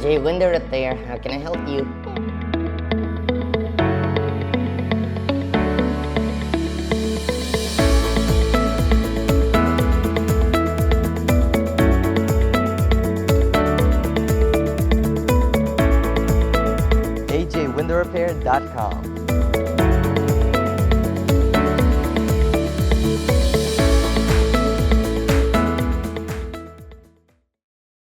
A&J Window Repair. How can I help you? ajwindowrepair.com